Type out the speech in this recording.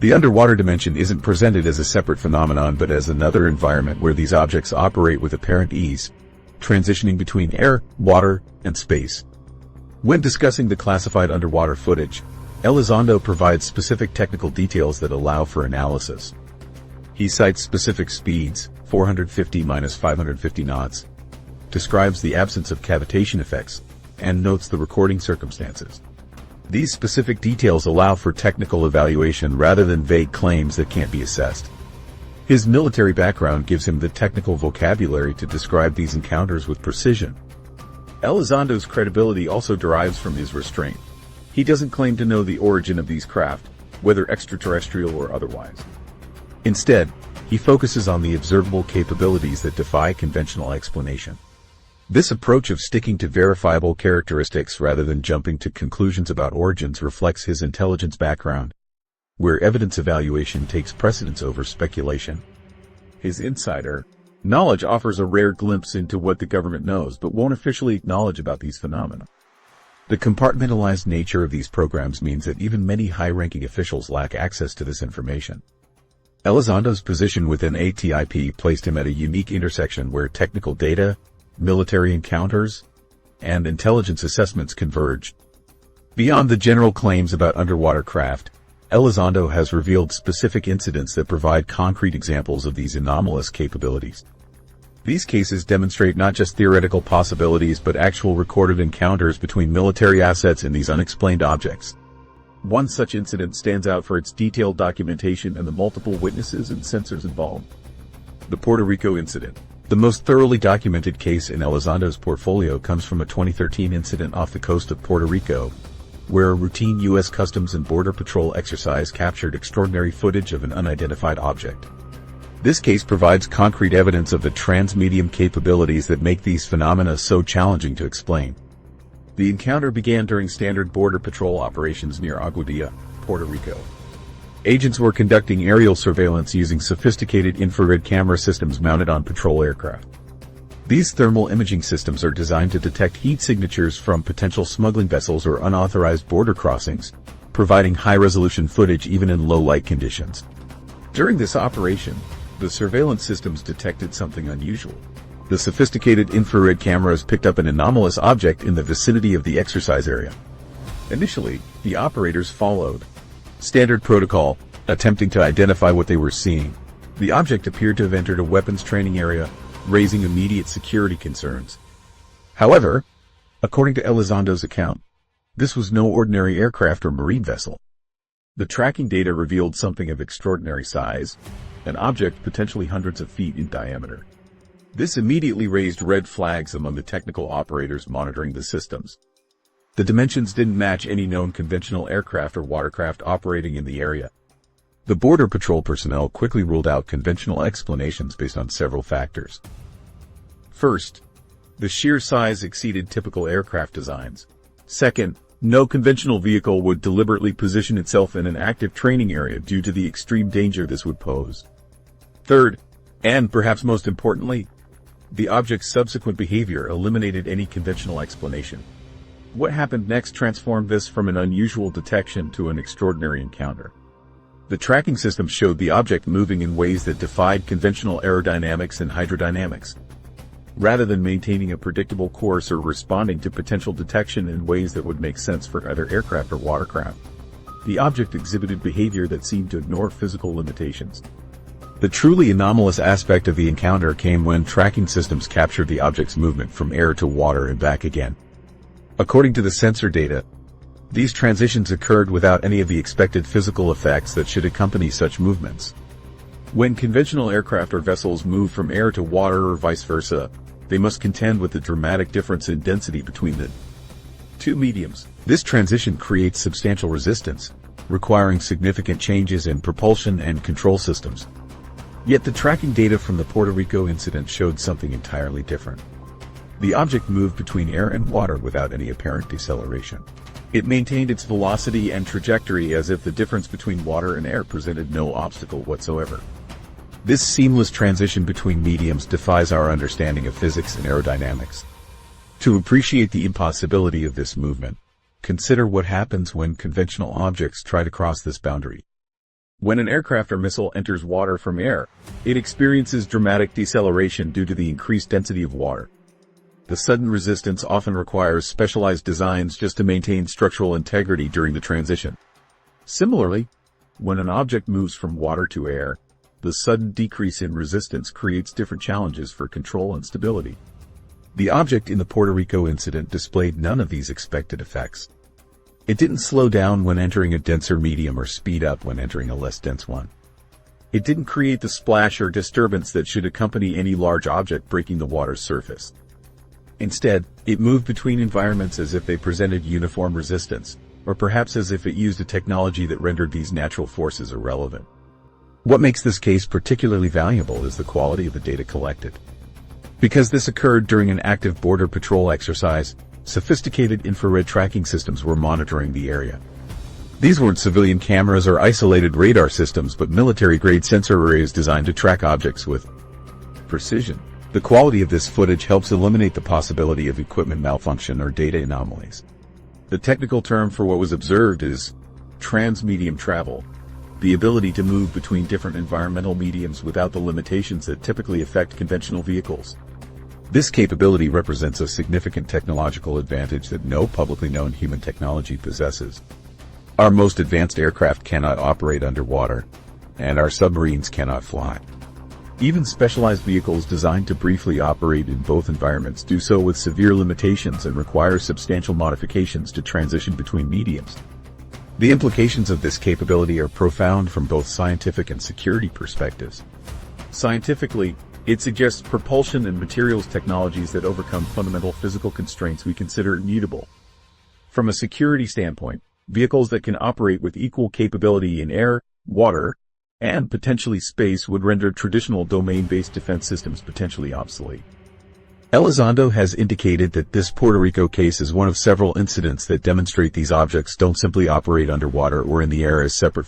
The underwater dimension isn't presented as a separate phenomenon but as another environment where these objects operate with apparent ease, transitioning between air, water, and space. When discussing the classified underwater footage, Elizondo provides specific technical details that allow for analysis. He cites specific speeds, 450-550 knots, describes the absence of cavitation effects, and notes the recording circumstances. These specific details allow for technical evaluation rather than vague claims that can't be assessed. His military background gives him the technical vocabulary to describe these encounters with precision. Elizondo's credibility also derives from his restraint. He doesn't claim to know the origin of these craft, whether extraterrestrial or otherwise. Instead, he focuses on the observable capabilities that defy conventional explanation. This approach of sticking to verifiable characteristics rather than jumping to conclusions about origins reflects his intelligence background, where evidence evaluation takes precedence over speculation. His insider knowledge offers a rare glimpse into what the government knows but won't officially acknowledge about these phenomena. The compartmentalized nature of these programs means that even many high-ranking officials lack access to this information. Elizondo's position within ATIP placed him at a unique intersection where technical data, military encounters, and intelligence assessments converge. Beyond the general claims about underwater craft, Elizondo has revealed specific incidents that provide concrete examples of these anomalous capabilities. These cases demonstrate not just theoretical possibilities but actual recorded encounters between military assets and these unexplained objects. One such incident stands out for its detailed documentation and the multiple witnesses and sensors involved. The Puerto Rico incident. The most thoroughly documented case in Elizondo's portfolio comes from a 2013 incident off the coast of Puerto Rico, where a routine U.S. Customs and Border Patrol exercise captured extraordinary footage of an unidentified object. This case provides concrete evidence of the transmedium capabilities that make these phenomena so challenging to explain. The encounter began during standard Border Patrol operations near Aguadilla, Puerto Rico. Agents were conducting aerial surveillance using sophisticated infrared camera systems mounted on patrol aircraft. These thermal imaging systems are designed to detect heat signatures from potential smuggling vessels or unauthorized border crossings, providing high-resolution footage even in low-light conditions. During this operation, the surveillance systems detected something unusual. The sophisticated infrared cameras picked up an anomalous object in the vicinity of the exercise area. Initially, the operators followed standard protocol, attempting to identify what they were seeing. The object appeared to have entered a weapons training area, raising immediate security concerns. However, according to Elizondo's account, this was no ordinary aircraft or marine vessel. The tracking data revealed something of extraordinary size, an object potentially hundreds of feet in diameter. This immediately raised red flags among the technical operators monitoring the systems. The dimensions didn't match any known conventional aircraft or watercraft operating in the area. The Border Patrol personnel quickly ruled out conventional explanations based on several factors. First, the sheer size exceeded typical aircraft designs. Second, no conventional vehicle would deliberately position itself in an active training area due to the extreme danger this would pose. Third, and perhaps most importantly, the object's subsequent behavior eliminated any conventional explanation. What happened next transformed this from an unusual detection to an extraordinary encounter. The tracking system showed the object moving in ways that defied conventional aerodynamics and hydrodynamics. Rather than maintaining a predictable course or responding to potential detection in ways that would make sense for either aircraft or watercraft, the object exhibited behavior that seemed to ignore physical limitations. The truly anomalous aspect of the encounter came when tracking systems captured the object's movement from air to water and back again. According to the sensor data, these transitions occurred without any of the expected physical effects that should accompany such movements. When conventional aircraft or vessels move from air to water or vice versa, they must contend with the dramatic difference in density between the two mediums. This transition creates substantial resistance, requiring significant changes in propulsion and control systems. Yet the tracking data from the Puerto Rico incident showed something entirely different. The object moved between air and water without any apparent deceleration. It maintained its velocity and trajectory as if the difference between water and air presented no obstacle whatsoever. This seamless transition between mediums defies our understanding of physics and aerodynamics. To appreciate the impossibility of this movement, consider what happens when conventional objects try to cross this boundary. When an aircraft or missile enters water from air, it experiences dramatic deceleration due to the increased density of water. The sudden resistance often requires specialized designs just to maintain structural integrity during the transition. Similarly, when an object moves from water to air, the sudden decrease in resistance creates different challenges for control and stability. The object in the Puerto Rico incident displayed none of these expected effects. It didn't slow down when entering a denser medium or speed up when entering a less dense one. It didn't create the splash or disturbance that should accompany any large object breaking the water's surface. Instead, it moved between environments as if they presented uniform resistance, or perhaps as if it used a technology that rendered these natural forces irrelevant. What makes this case particularly valuable is the quality of the data collected. Because this occurred during an active border patrol exercise, sophisticated infrared tracking systems were monitoring the area. These weren't civilian cameras or isolated radar systems, but military-grade sensor arrays designed to track objects with precision. The quality of this footage helps eliminate the possibility of equipment malfunction or data anomalies. The technical term for what was observed is transmedium travel, the ability to move between different environmental mediums without the limitations that typically affect conventional vehicles. This capability represents a significant technological advantage that no publicly known human technology possesses. Our most advanced aircraft cannot operate underwater, and our submarines cannot fly. Even specialized vehicles designed to briefly operate in both environments do so with severe limitations and require substantial modifications to transition between mediums. The implications of this capability are profound from both scientific and security perspectives. Scientifically, it suggests propulsion and materials technologies that overcome fundamental physical constraints we consider immutable. From a security standpoint, vehicles that can operate with equal capability in air, water, and potentially space would render traditional domain-based defense systems potentially obsolete. Elizondo has indicated that this Puerto Rico case is one of several incidents that demonstrate these objects don't simply operate underwater or in the air as separate